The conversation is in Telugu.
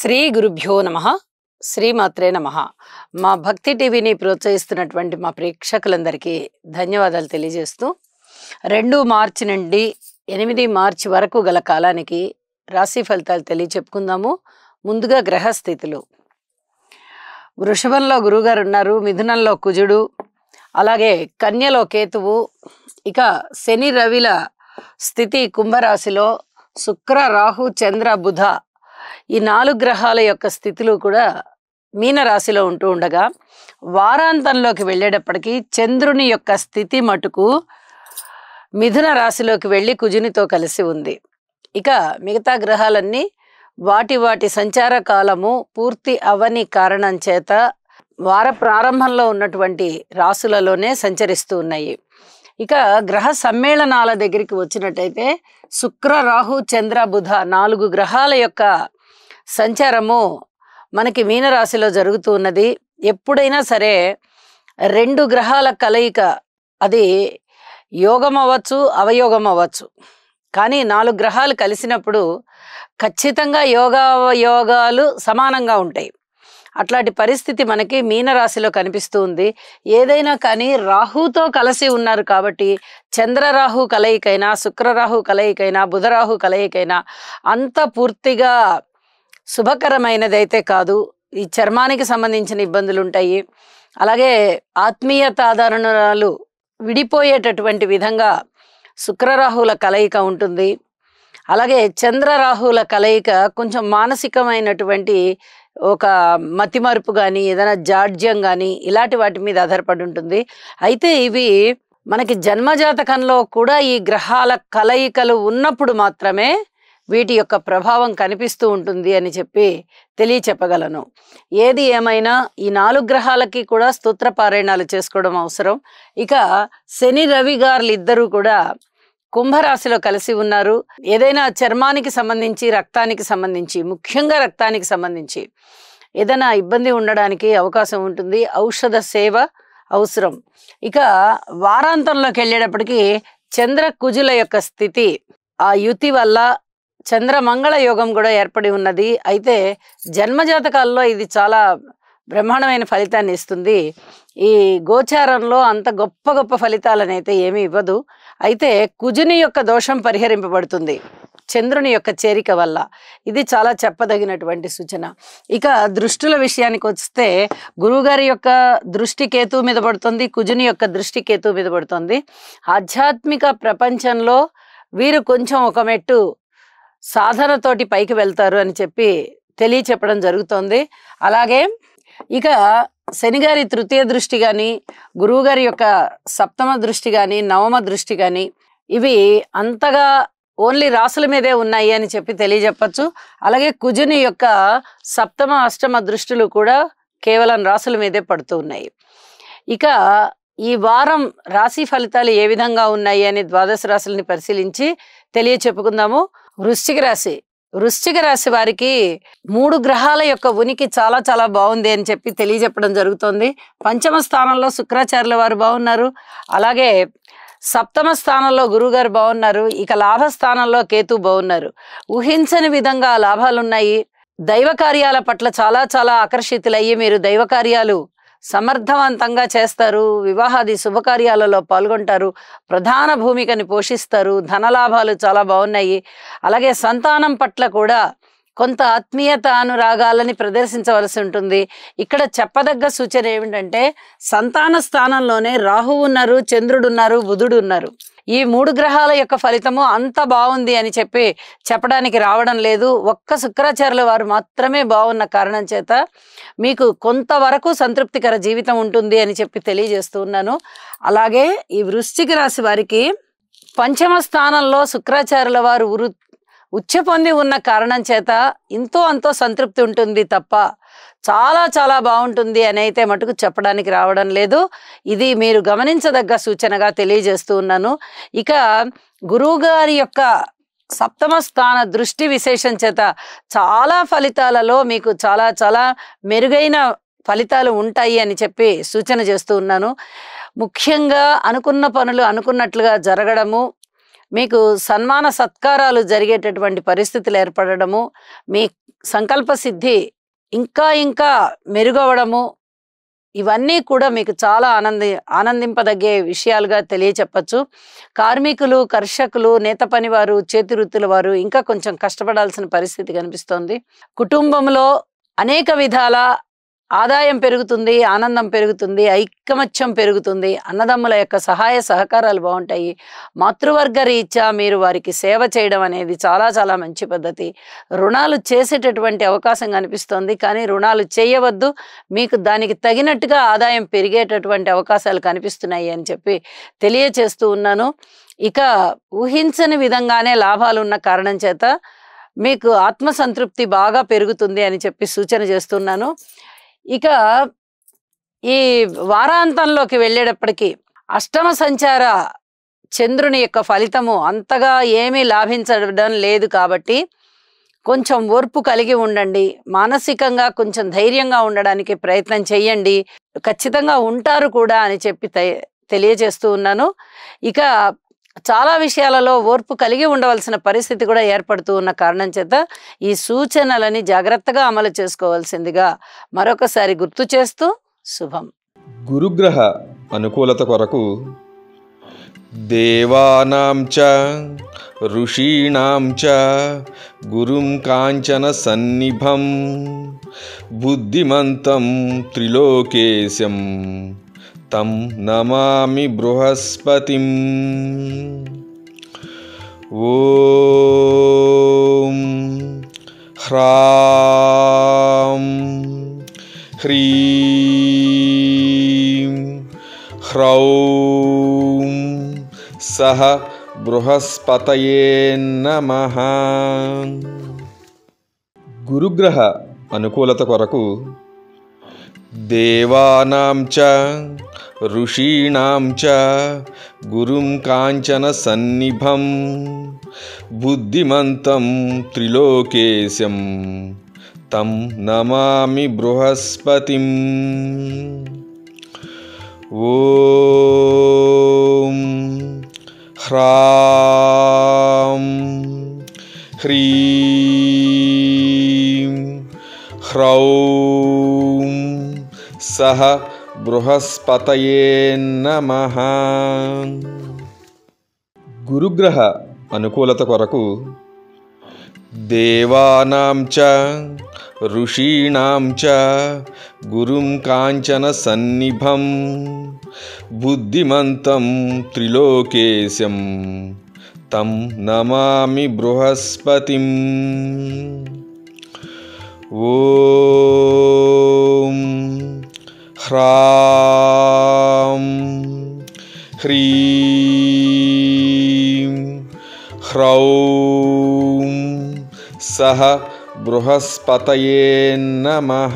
శ్రీ గురుభ్యో నమః. శ్రీమాత్రే నమః. మా భక్తి టీవీని ప్రోత్సహిస్తున్నటువంటి మా ప్రేక్షకులందరికీ ధన్యవాదాలు తెలియజేస్తూ 2 మార్చి నుండి 8 మార్చి వరకు గల కాలానికి రాశి ఫలితాలు తెలియచెప్పుకుందాము. ముందుగా గ్రహస్థితులు. వృషభంలో గురుగారు ఉన్నారు, మిథునంలో కుజుడు, అలాగే కన్యలో కేతువు, ఇక శని రవిల స్థితి కుంభరాశిలో, శుక్ర రాహు చంద్ర బుధ ఈ 4 గ్రహాల యొక్క స్థితులు కూడా మీనరాశిలో ఉంటూ ఉండగా, వారాంతంలోకి వెళ్ళేటప్పటికీ చంద్రుని యొక్క స్థితి మటుకు మిథున రాశిలోకి వెళ్ళి కుజునితో కలిసి ఉంది. ఇక మిగతా గ్రహాలన్నీ వాటి వాటి సంచార కాలము పూర్తి అవని కారణం చేత వార ప్రారంభంలో ఉన్నటువంటి రాశులలోనే సంచరిస్తూ ఉన్నాయి. ఇక గ్రహ సమ్మేళనాల దగ్గరికి వచ్చినట్టయితే శుక్ర రాహు చంద్ర బుధ 4 గ్రహాల యొక్క సంచారము మనకి మీనరాశిలో జరుగుతూ ఉన్నది. ఎప్పుడైనా సరే 2 గ్రహాల కలయిక అది యోగం అవ్వచ్చు, అవయోగం అవ్వచ్చు, కానీ 4 గ్రహాలు కలిసినప్పుడు ఖచ్చితంగా యోగాలు సమానంగా ఉంటాయి. అట్లాంటి పరిస్థితి మనకి మీనరాశిలో కనిపిస్తూ ఉంది. ఏదైనా కానీ రాహుతో కలిసి ఉన్నారు కాబట్టి చంద్రరాహు కలయికైనా, శుక్రరాహు కలయికైనా, బుధరాహు కలయికైనా అంత పూర్తిగా శుభకరమైనదైతే కాదు. ఈ చర్మానికి సంబంధించిన ఇబ్బందులు ఉంటాయి. అలాగే ఆత్మీయత ఆధారణాలు విడిపోయేటటువంటి విధంగా శుక్రరాహుల కలయిక ఉంటుంది. అలాగే చంద్రరాహుల కలయిక కొంచెం మానసికమైనటువంటి ఒక మతిమరుపు కానీ, ఏదైనా జాడ్యం కానీ ఇలాంటి వాటి మీద ఆధారపడి ఉంటుంది. అయితే ఇవి మనకి జన్మజాతకంలో కూడా ఈ గ్రహాల కలయికలు ఉన్నప్పుడు మాత్రమే వీటి యొక్క ప్రభావం కనిపిస్తూ ఉంటుంది అని చెప్పి తెలియచెప్పగలను. ఏది ఏమైనా ఈ 4 గ్రహాలకి కూడా స్తోత్ర పారాయణాలు చేసుకోవడం అవసరం. ఇక శని రవి గారులు ఇద్దరూ కూడా కుంభరాశిలో కలిసి ఉన్నారు. ఏదైనా చర్మానికి సంబంధించి, రక్తానికి సంబంధించి, ముఖ్యంగా రక్తానికి సంబంధించి ఏదైనా ఇబ్బంది ఉండడానికి అవకాశం ఉంటుంది. ఔషధ సేవ అవసరం. ఇక వారాంతంలోకి వెళ్ళేటప్పటికి చంద్ర కుజుల యొక్క స్థితి, ఆ యుతి వల్ల చంద్రమంగళ యోగం కూడా ఏర్పడి ఉన్నది. అయితే జన్మజాతకాల్లో ఇది చాలా బ్రహ్మాండమైన ఫలితాన్ని ఇస్తుంది. ఈ గోచారంలో అంత గొప్ప ఫలితాలను అయితే ఏమీ ఇవ్వదు. అయితే కుజుని యొక్క దోషం పరిహరింపబడుతుంది చంద్రుని యొక్క చేరిక వల్ల. ఇది చాలా చెప్పదగినటువంటి సూచన. ఇక దృష్టుల విషయానికి వస్తే గురువుగారి యొక్క దృష్టి కేతువు మీద పడుతుంది, కుజుని యొక్క దృష్టి కేతువు మీద పడుతుంది. ఆధ్యాత్మిక ప్రపంచంలో వీరు కొంచెం ఒక మెట్టు సాధనతోటి పైకి వెళ్తారు అని చెప్పి తెలియచెప్పడం జరుగుతోంది. అలాగే ఇక శనిగారి తృతీయ దృష్టి కానీ, గురువుగారి యొక్క సప్తమ దృష్టి కానీ, నవమ దృష్టి కానీ ఇవి అంతగా ఓన్లీ రాసుల మీదే ఉన్నాయి అని చెప్పి తెలియజెప్పచ్చు. అలాగే కుజుని యొక్క సప్తమ అష్టమ దృష్టిలు కూడా కేవలం రాసుల మీదే పడుతూ ఉన్నాయి. ఇక ఈ వారం రాశి ఫలితాలు ఏ విధంగా ఉన్నాయి అని ద్వాదశ రాశులని పరిశీలించి తెలియచెప్పుకుందాము. వృశ్చిక రాశి వారికి 3 గ్రహాల యొక్క ఉనికి చాలా బాగుంది అని చెప్పి తెలియజెప్పడం జరుగుతోంది. పంచమ స్థానంలో శుక్రాచార్యుల వారు బాగున్నారు. అలాగే సప్తమ స్థానంలో గురువుగారు బాగున్నారు. ఇక లాభ స్థానంలో కేతు బాగున్నారు. ఊహించని విధంగా లాభాలున్నాయి. దైవ కార్యాల పట్ల చాలా ఆకర్షితులయ్యి మీరు దైవ కార్యాలు సమర్థవంతంగా చేస్తారు. వివాహాది శుభకార్యాలలో పాల్గొంటారు. ప్రధాన భూమికని పోషిస్తారు. ధనలాభాలు చాలా బాగున్నాయి. అలాగే సంతానం పట్ల కూడా కొంత ఆత్మీయత అనురాగాలని ప్రదర్శించవలసి ఉంటుంది. ఇక్కడ చెప్పదగ్గ సూచన ఏమిటంటే సంతాన స్థానంలోనే రాహువు ఉన్నారు, చంద్రుడు ఉన్నారు, బుధుడు ఉన్నారు. ఈ 3 గ్రహాల యొక్క ఫలితము అంత బాగుంది అని చెప్పి చెప్పడానికి రావడం లేదు. ఒక్క శుక్రాచార్యుల వారు మాత్రమే బాగున్న కారణం చేత మీకు కొంతవరకు సంతృప్తికర జీవితం ఉంటుంది అని చెప్పి తెలియజేస్తూ ఉన్నాను. అలాగే ఈ వృశ్చిక రాశి వారికి పంచమ స్థానంలో శుక్రాచార్యుల వారు ఉచ్చ పొంది ఉన్న కారణం చేత అంతో సంతృప్తి ఉంటుంది తప్ప చాలా బాగుంటుంది అని అయితే మటుకు చెప్పడానికి రావడం లేదు. ఇది మీరు గమనించదగ్గ సూచనగా తెలియజేస్తూ ఉన్నాను. ఇక గురువుగారి యొక్క సప్తమ స్థాన దృష్టి విశేషం చేత చాలా ఫలితాలలో మీకు చాలా మెరుగైన ఫలితాలు ఉంటాయి అని చెప్పి సూచన చేస్తూ ఉన్నాను. ముఖ్యంగా అనుకున్న పనులు అనుకున్నట్లుగా జరగడము, మీకు సన్మాన సత్కారాలు జరిగేటటువంటి పరిస్థితులు ఏర్పడడము, మీ సంకల్ప సిద్ధి ఇంకా ఇంకా మెరుగవడము, ఇవన్నీ కూడా మీకు చాలా ఆనందింపదగ్గే విషయాలుగా తెలియచెప్పచ్చు. కార్మికులు, కర్షకులు, నేత పనివారు, చేతి వృత్తుల వారు ఇంకా కొంచెం కష్టపడాల్సిన పరిస్థితి కనిపిస్తోంది. కుటుంబంలో అనేక విధాల ఆదాయం పెరుగుతుంది, ఆనందం పెరుగుతుంది, ఐకమత్యం పెరుగుతుంది, అన్నదమ్ముల యొక్క సహాయ సహకారాలు బాగుంటాయి. మాతృవర్గ రీత్యా మీరు వారికి సేవ చేయడం అనేది చాలా చాలా మంచి పద్ధతి. రుణాలు చేసేటటువంటి అవకాశం కనిపిస్తోంది, కానీ రుణాలు చేయవద్దు, మీకు దానికి తగినట్టుగా ఆదాయం పెరిగేటటువంటి అవకాశాలు కనిపిస్తున్నాయి అని చెప్పి తెలియచేస్తూ ఉన్నాను. ఇక ఊహించని విధంగానే లాభాలు ఉన్న కారణం చేత మీకు ఆత్మసంతృప్తి బాగా పెరుగుతుంది అని చెప్పి సూచన చేస్తున్నాను. ఇక ఈ వారాంతంలోకి వెళ్ళేటప్పటికీ అష్టమ సంచార చంద్రుని యొక్క ఫలితము అంతగా ఏమీ లాభించడం లేదు కాబట్టి కొంచెం ఓర్పు కలిగి ఉండండి. మానసికంగా కొంచెం ధైర్యంగా ఉండడానికి ప్రయత్నం చేయండి. ఖచ్చితంగా ఉంటారు కూడా అని చెప్పి తెలియజేస్తూ ఉన్నాను. ఇక చాలా విషయాలలో ఓర్పు కలిగి ఉండవలసిన పరిస్థితి కూడా ఏర్పడుతూ ఉన్న కారణం చేత ఈ సూచనలని జాగ్రత్తగా అమలు చేసుకోవాల్సిందిగా మరొకసారి గుర్తు చేస్తూ శుభం. గురుగ్రహ అనుకూలత కొరకు దేవానాం చ ఋషీణాం చ గురుం కాంచన సన్నిభం బుద్ధిమంతం త్రిలోకేశం తం నమామి బృహస్పతిం. ఓం హ్రాం హ్రీం హ్రౌం సహ బృహస్పతయే నమః. గురుగ్రహ అనుకూలత కొరకు దేవానాం చ ఋషీణాం చ గురుం కాంచన సన్నిభం బుద్ధిమంతం త్రిలోకేశం తం నమామి బృహస్పతిం. ఓం హ్రాం హ్రీం హ్రౌం సహ బృహస్పతయే నమః. గురుగ్రహ అనుకూలత కొరకు దేవానాం చ ఋషీణాం చ గురుం కాంచన సన్నిభం బుద్ధిమంతం త్రిలోకేశం తం నమామి బృహస్పతిం. ఓం హ్రాం హ్రీం హ్రౌం సహ బృహస్పతయే నమః.